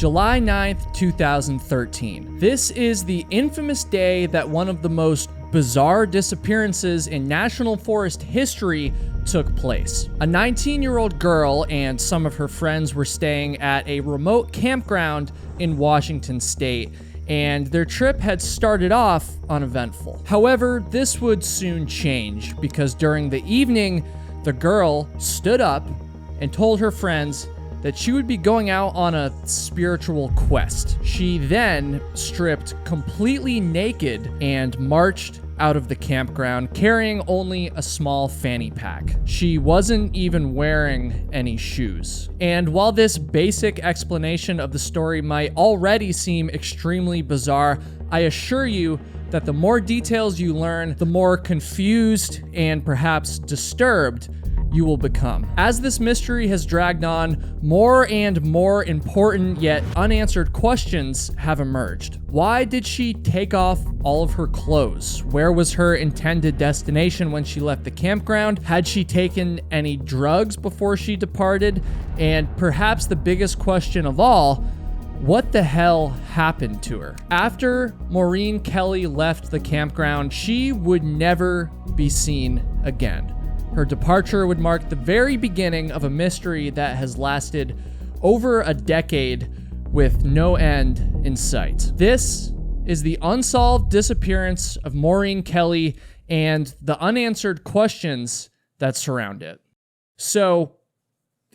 July 9th, 2013. This is the infamous day that one of the most bizarre disappearances in National Forest history took place. A 19-year-old girl and some of her friends were staying at a remote campground in Washington state, and their trip had started off uneventful. However, this would soon change because during the evening, the girl stood up and told her friends that she would be going out on a spiritual quest. She then stripped completely naked and marched out of the campground carrying only a small fanny pack. She wasn't even wearing any shoes. And while this basic explanation of the story might already seem extremely bizarre, I assure you that the more details you learn, the more confused and perhaps disturbed you will become. As this mystery has dragged on, more and more important yet unanswered questions have emerged. Why did she take off all of her clothes? Where was her intended destination when she left the campground? Had she taken any drugs before she departed? And perhaps the biggest question of all, what the hell happened to her? After Maureen Kelly left the campground, she would never be seen again. Her departure would mark the very beginning of a mystery that has lasted over a decade with no end in sight. This is the unsolved disappearance of Maureen Kelly and the unanswered questions that surround it. So,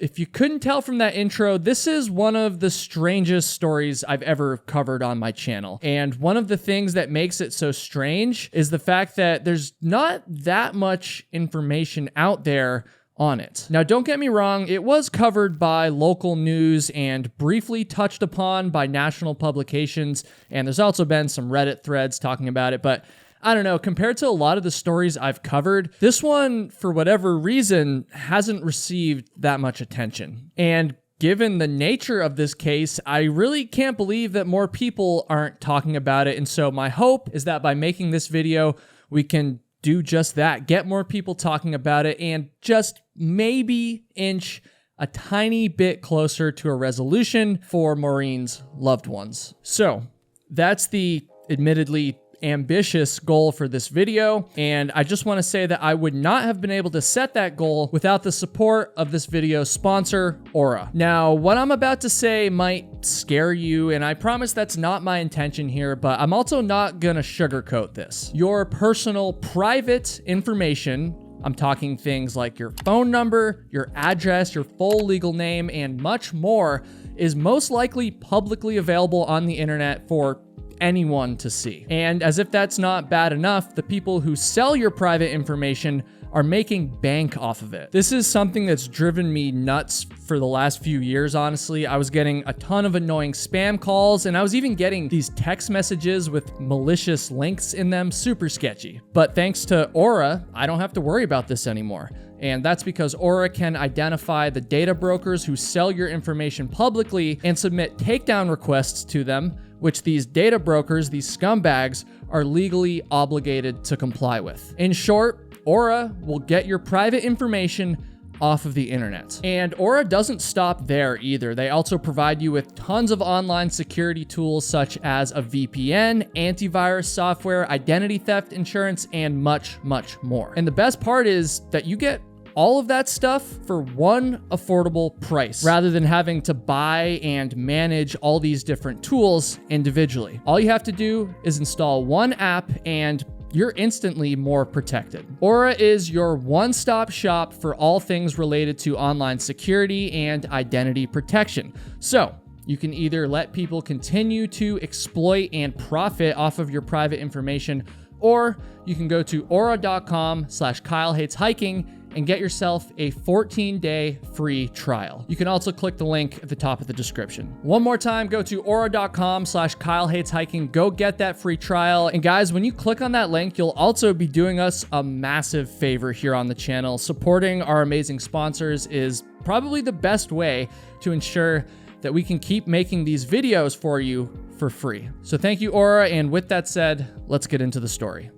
if you couldn't tell from that intro, this is one of the strangest stories I've ever covered on my channel. And one of the things that makes it so strange is the fact that there's not that much information out there on it. Now, don't get me wrong, it was covered by local news and briefly touched upon by national publications, and there's also been some Reddit threads talking about it, but I don't know, compared to a lot of the stories I've covered, this one, for whatever reason, hasn't received that much attention. And given the nature of this case, I really can't believe that more people aren't talking about it. And so my hope is that by making this video, we can do just that, get more people talking about it, and just maybe inch a tiny bit closer to a resolution for Maureen's loved ones. So that's the admittedly ambitious goal for this video, and I just want to say that I would not have been able to set that goal without the support of this video's sponsor, Aura. Now, what I'm about to say might scare you, and I promise that's not my intention here, but I'm also not gonna sugarcoat this. Your personal private information, I'm talking things like your phone number, your address, your full legal name, and much more, is most likely publicly available on the internet for anyone to see. And as if that's not bad enough, the people who sell your private information are making bank off of it. This is something that's driven me nuts for the last few years, honestly. I was getting a ton of annoying spam calls, and I was even getting these text messages with malicious links in them, super sketchy. But thanks to Aura, I don't have to worry about this anymore. And that's because Aura can identify the data brokers who sell your information publicly and submit takedown requests to them, which these data brokers, these scumbags, are legally obligated to comply with. In short, Aura will get your private information off of the internet. And Aura doesn't stop there either. They also provide you with tons of online security tools such as a VPN, antivirus software, identity theft insurance, and much, much more. And the best part is that you get all of that stuff for one affordable price, rather than having to buy and manage all these different tools individually. All you have to do is install one app and you're instantly more protected. Aura is your one-stop shop for all things related to online security and identity protection. So you can either let people continue to exploit and profit off of your private information, or you can go to aura.com/KyleHatesHiking and get yourself a 14-day free trial. You can also click the link at the top of the description. One more time, go to aura.com/KyleHatesHiking. Go get that free trial. And guys, when you click on that link, you'll also be doing us a massive favor here on the channel. Supporting our amazing sponsors is probably the best way to ensure that we can keep making these videos for you for free. So thank you, Aura. And with that said, let's get into the story.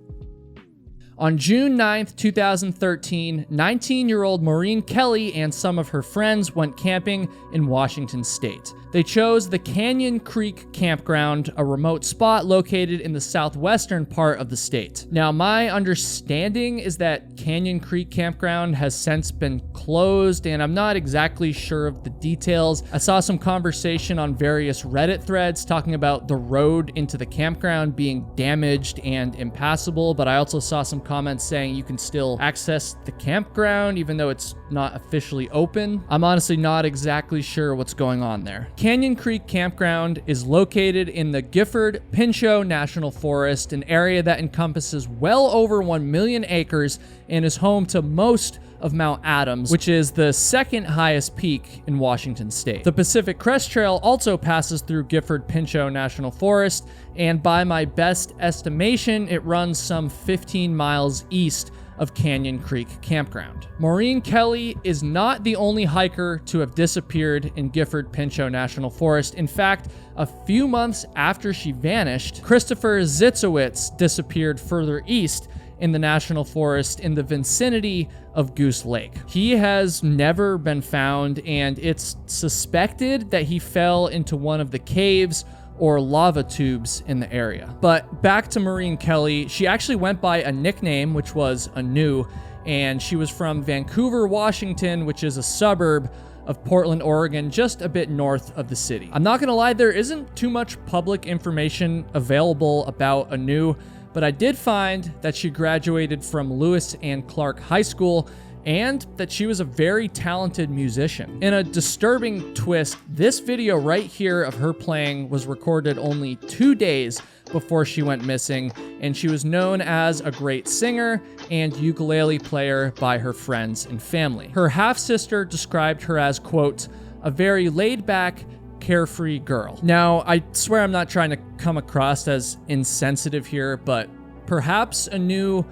On June 9th, 2013, 19-year-old Maureen Kelly and some of her friends went camping in Washington state. They chose the Canyon Creek Campground, a remote spot located in the southwestern part of the state. Now, my understanding is that Canyon Creek Campground has since been closed, and I'm not exactly sure of the details. I saw some conversation on various Reddit threads talking about the road into the campground being damaged and impassable, but I also saw some comments saying you can still access the campground even though it's not officially open. I'm honestly not exactly sure what's going on there. Canyon Creek Campground is located in the Gifford-Pinchot National Forest, an area that encompasses well over 1 million acres and is home to most of Mount Adams, which is the second highest peak in Washington state. The Pacific Crest Trail also passes through Gifford-Pinchot National Forest, and by my best estimation, it runs some 15 miles east of Canyon Creek Campground. Maureen Kelly is not the only hiker to have disappeared in Gifford-Pinchot National Forest. In fact, a few months after she vanished, Christopher Zitzowitz disappeared further east in the national forest in the vicinity of Goose Lake. He has never been found, and it's suspected that he fell into one of the caves or lava tubes in the area. But back to Maureen Kelly, she actually went by a nickname, which was Anu, and she was from Vancouver, Washington, which is a suburb of Portland, Oregon, just a bit north of the city. I'm not gonna lie, there isn't too much public information available about Anu, but I did find that she graduated from Lewis and Clark High School and that she was a very talented musician. In a disturbing twist, this video right here of her playing was recorded only 2 days before she went missing, and she was known as a great singer and ukulele player by her friends and family. Her half-sister described her as, quote, a very laid-back, carefree girl. Now, I swear I'm not trying to come across as insensitive here, but perhaps Anu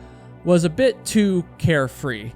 was a bit too carefree,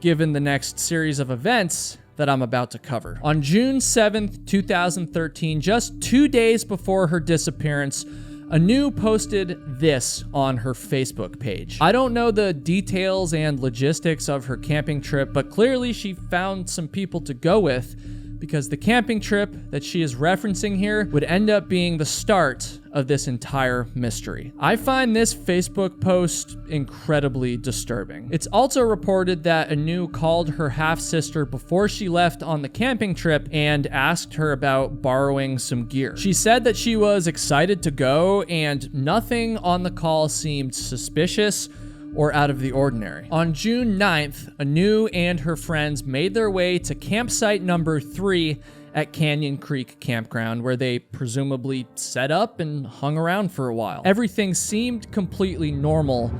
given the next series of events that I'm about to cover. On June 7th, 2013, just 2 days before her disappearance, Anu posted this on her Facebook page. I don't know the details and logistics of her camping trip, but clearly she found some people to go with, because the camping trip that she is referencing here would end up being the start of this entire mystery. I find this Facebook post incredibly disturbing. It's also reported that Anu called her half-sister before she left on the camping trip and asked her about borrowing some gear. She said that she was excited to go, and nothing on the call seemed suspicious or out of the ordinary. On June 9th, Anu and her friends made their way to campsite number 3 at Canyon Creek Campground, where they presumably set up and hung around for a while. Everything seemed completely normal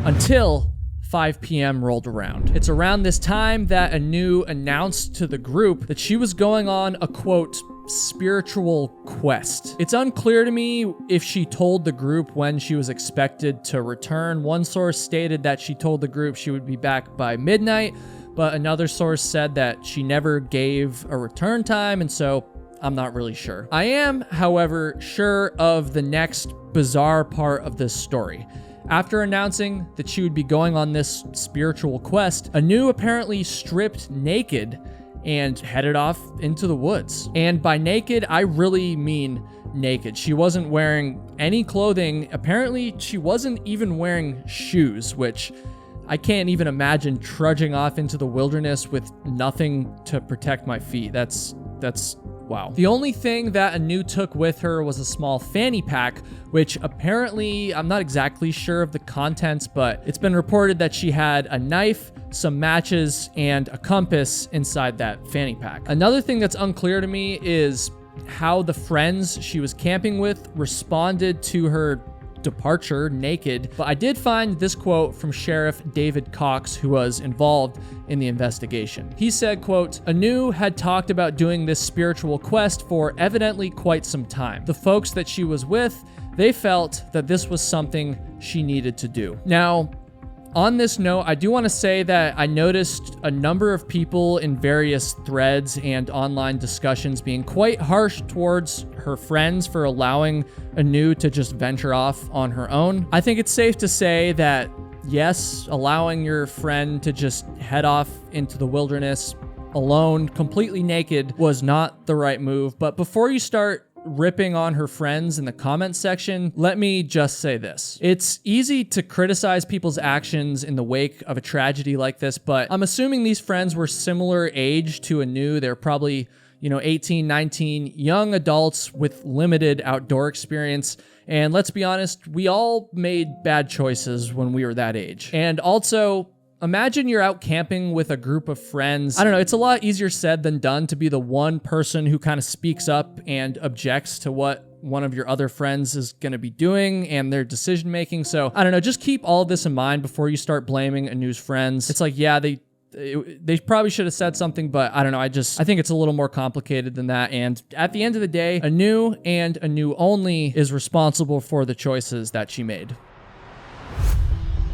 until 5 p.m. rolled around. It's around this time that Anu announced to the group that she was going on a, quote, spiritual quest. It's unclear to me if she told the group when she was expected to return. One source stated that she told the group she would be back by midnight, but another source said that she never gave a return time, and so I'm not really sure. I am, however, sure of the next bizarre part of this story. After announcing that she would be going on this spiritual quest, Anu apparently stripped naked and headed off into the woods. And by naked, I really mean naked. She wasn't wearing any clothing. Apparently, she wasn't even wearing shoes, which I can't even imagine trudging off into the wilderness with nothing to protect my feet. That's wow. The only thing that Anu took with her was a small fanny pack, which apparently, I'm not exactly sure of the contents, but it's been reported that she had a knife, some matches, and a compass inside that fanny pack. Another thing that's unclear to me is how the friends she was camping with responded to her departure naked, but I did find this quote from Sheriff David Cox, who was involved in the investigation. He said, quote, Anu had talked about doing this spiritual quest for evidently quite some time. The folks that she was with, they felt that this was something she needed to do. Now, on this note, I do want to say that I noticed a number of people in various threads and online discussions being quite harsh towards her friends for allowing Anu to just venture off on her own. I think it's safe to say that yes, allowing your friend to just head off into the wilderness alone, completely naked, was not the right move. But before you start ripping on her friends in the comments section, let me just say this. It's easy to criticize people's actions in the wake of a tragedy like this, but I'm assuming these friends were similar age to Anu. They're probably, 18, 19, young adults with limited outdoor experience. And let's be honest, we all made bad choices when we were that age. And also, imagine you're out camping with a group of friends. I don't know, it's a lot easier said than done to be the one person who kind of speaks up and objects to what one of your other friends is going to be doing and their decision making. So I don't know, just keep all of this in mind before you start blaming Anu's friends. It's like, yeah, they probably should have said something, but I don't know. I think it's a little more complicated than that. And at the end of the day, Anu and Anu only is responsible for the choices that she made.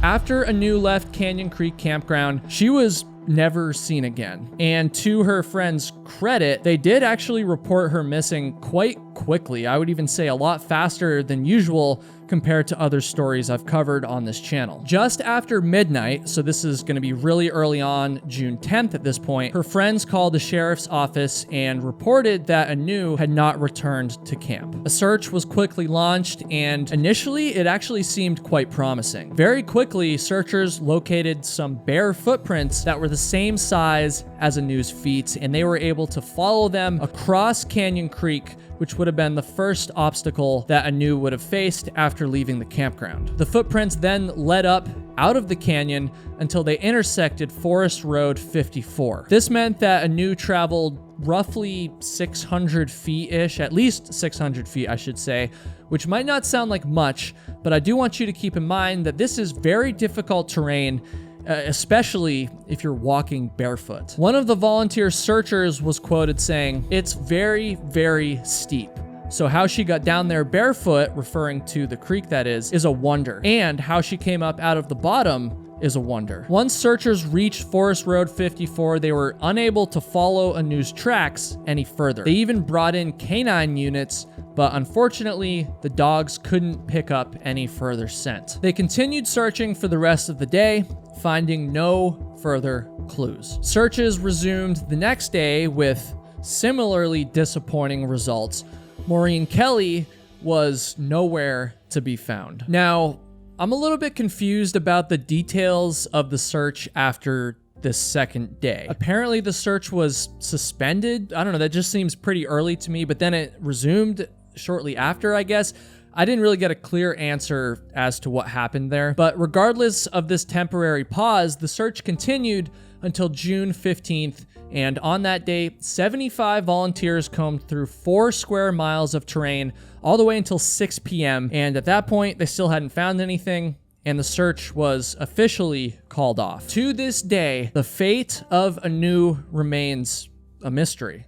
After Anu left Canyon Creek Campground, she was never seen again. And to her friends' credit, they did actually report her missing quite quickly. I would even say a lot faster than usual compared to other stories I've covered on this channel. Just after midnight, so this is going to be really early on, June 10th at this point, her friends called the sheriff's office and reported that Anu had not returned to camp. A search was quickly launched, and initially it actually seemed quite promising. Very quickly, searchers located some bare footprints that were the same size as Anu's feet, and they were able to follow them across Canyon Creek, which would have been the first obstacle that Anu would have faced after leaving the campground. The footprints then led up out of the canyon until they intersected Forest Road 54. This meant that Anu traveled roughly 600 feet-ish, at least 600 feet, I should say, which might not sound like much, but I do want you to keep in mind that this is very difficult terrain, especially if you're walking barefoot. One of the volunteer searchers was quoted saying, "It's very, very steep. So how she got down there barefoot," referring to the creek that is a wonder. And how she came up out of the bottom is a wonder. Once searchers reached Forest Road 54, they were unable to follow Anu's tracks any further. They even brought in canine units, but unfortunately, the dogs couldn't pick up any further scent. They continued searching for the rest of the day, finding no further clues. Searches resumed the next day with similarly disappointing results. Maureen Kelly was nowhere to be found. Now, I'm a little bit confused about the details of the search after this second day. Apparently the search was suspended. I don't know, that just seems pretty early to me, but then it resumed shortly after, I guess. I didn't really get a clear answer as to what happened there. But regardless of this temporary pause, the search continued until June 15th. And on that day, 75 volunteers combed through 4 square miles of terrain all the way until 6 p.m. And at that point, they still hadn't found anything, and the search was officially called off. To this day, the fate of Anu remains a mystery.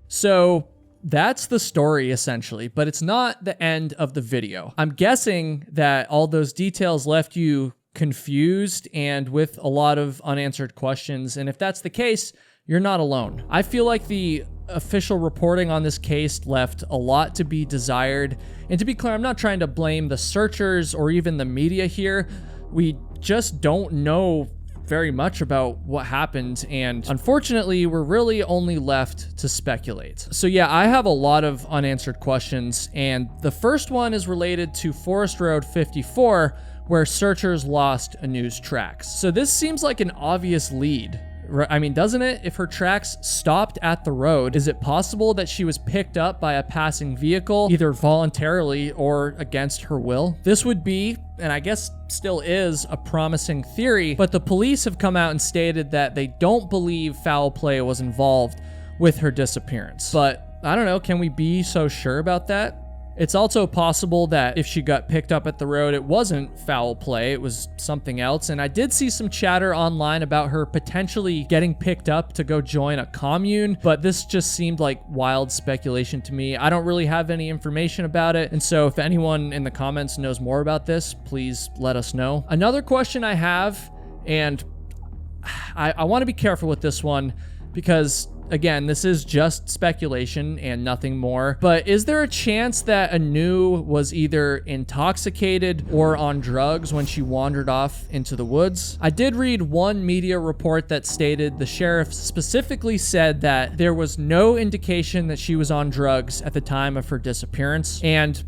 So that's the story, essentially, but it's not the end of the video. I'm guessing that all those details left you confused and with a lot of unanswered questions, and if that's the case, you're not alone. I feel like the official reporting on this case left a lot to be desired, and to be clear, I'm not trying to blame the searchers or even the media here. We just don't know very much about what happened, and unfortunately, we're really only left to speculate. So yeah, I have a lot of unanswered questions, and the first one is related to Forest Road 54, where searchers lost Anu's tracks. So this seems like an obvious lead. I mean, doesn't it? If her tracks stopped at the road, is it possible that she was picked up by a passing vehicle, either voluntarily or against her will? This would be, and I guess still is, a promising theory, but the police have come out and stated that they don't believe foul play was involved with her disappearance. But I don't know, can we be so sure about that? It's also possible that if she got picked up at the road, it wasn't foul play, it was something else. And I did see some chatter online about her potentially getting picked up to go join a commune, but this just seemed like wild speculation to me. I don't really have any information about it, and so if anyone in the comments knows more about this, please let us know. Another question I have, and I want to be careful with this one, because again, this is just speculation and nothing more, but is there a chance that Anu was either intoxicated or on drugs when she wandered off into the woods? I did read one media report that stated the sheriff specifically said that there was no indication that she was on drugs at the time of her disappearance, and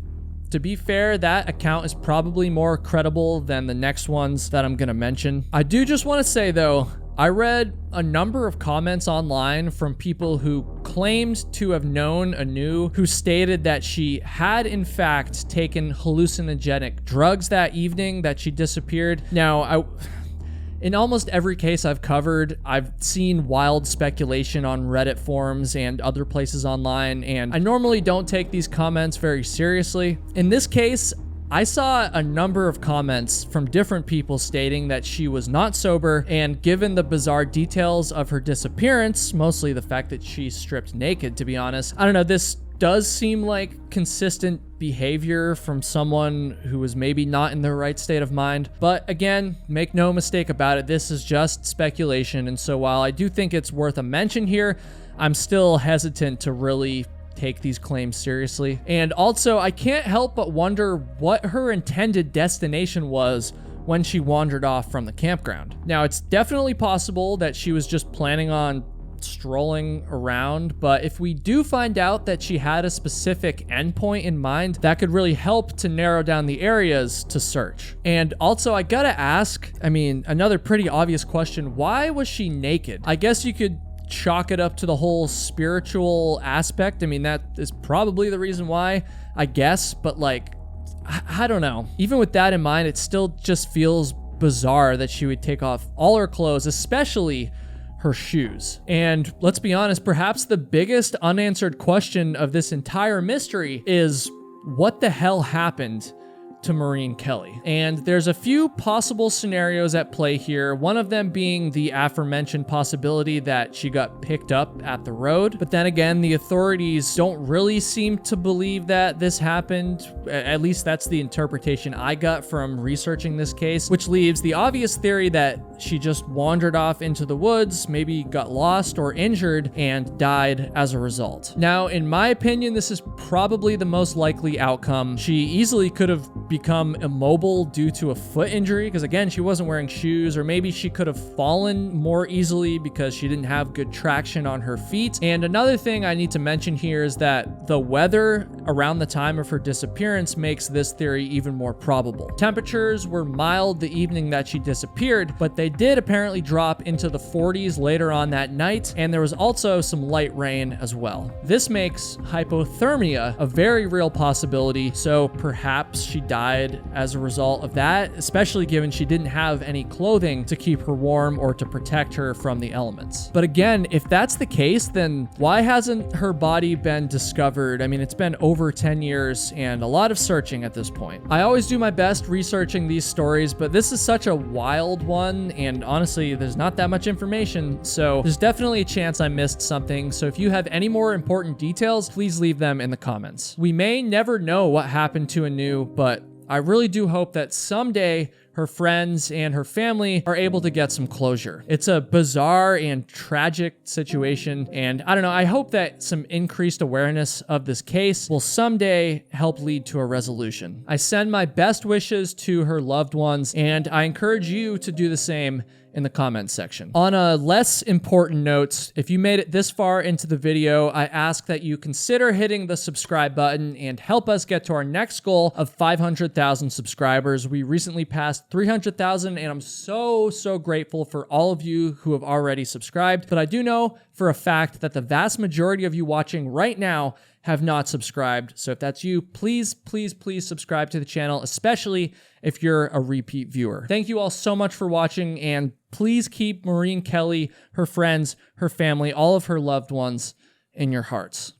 to be fair, that account is probably more credible than the next ones that I'm gonna mention. I do just want to say though, I read a number of comments online from people who claimed to have known Anu, who stated that she had in fact taken hallucinogenic drugs that evening that she disappeared. Now, in almost every case I've covered, I've seen wild speculation on Reddit forums and other places online, and I normally don't take these comments very seriously. In this case, I saw a number of comments from different people stating that she was not sober, and given the bizarre details of her disappearance, mostly the fact that she stripped naked, to be honest, I don't know, this does seem like consistent behavior from someone who was maybe not in the right state of mind. But again, make no mistake about it, this is just speculation, and so while I do think it's worth a mention here, I'm still hesitant to really take these claims seriously. And also, I can't help but wonder what her intended destination was when she wandered off from the campground. Now, it's definitely possible that she was just planning on strolling around, but if we do find out that she had a specific endpoint in mind, that could really help to narrow down the areas to search. And also, I gotta ask, I mean, another pretty obvious question, why was she naked? I guess you could chalk it up to the whole spiritual aspect. I mean, that is probably the reason why, I guess, but like, I don't know. Even with that in mind, it still just feels bizarre that she would take off all her clothes, especially her shoes. And let's be honest, perhaps the biggest unanswered question of this entire mystery is what the hell happened to Maureen Kelly? And there's a few possible scenarios at play here, one of them being the aforementioned possibility that she got picked up at the road. But then again, the authorities don't really seem to believe that this happened. At least that's the interpretation I got from researching this case, which leaves the obvious theory that she just wandered off into the woods, maybe got lost or injured, and died as a result. Now, in my opinion, this is probably the most likely outcome. She easily could have become immobile due to a foot injury, because again, she wasn't wearing shoes, or maybe she could have fallen more easily because she didn't have good traction on her feet. And another thing I need to mention here is that the weather around the time of her disappearance makes this theory even more probable. Temperatures were mild the evening that she disappeared, but they did apparently drop into the 40s later on that night, and there was also some light rain as well. This makes hypothermia a very real possibility, so perhaps she died as a result of that, especially given she didn't have any clothing to keep her warm or to protect her from the elements. But again, if that's the case, then why hasn't her body been discovered? I mean, it's been over 10 years and a lot of searching at this point. I always do my best researching these stories, but this is such a wild one, and honestly, there's not that much information, so there's definitely a chance I missed something. So if you have any more important details, please leave them in the comments. We may never know what happened to Anu, but I really do hope that someday her friends and her family are able to get some closure. It's a bizarre and tragic situation, and I don't know, I hope that some increased awareness of this case will someday help lead to a resolution. I send my best wishes to her loved ones, and I encourage you to do the same in the comments section. On a less important note, if you made it this far into the video, I ask that you consider hitting the subscribe button and help us get to our next goal of 500,000 subscribers. We recently passed 300,000, and I'm so grateful for all of you who have already subscribed. But I do know for a fact that the vast majority of you watching right now have not subscribed. So if that's you, please subscribe to the channel, especially if you're a repeat viewer. Thank you all so much for watching, and please keep Maureen Kelly, her friends, her family, all of her loved ones in your hearts.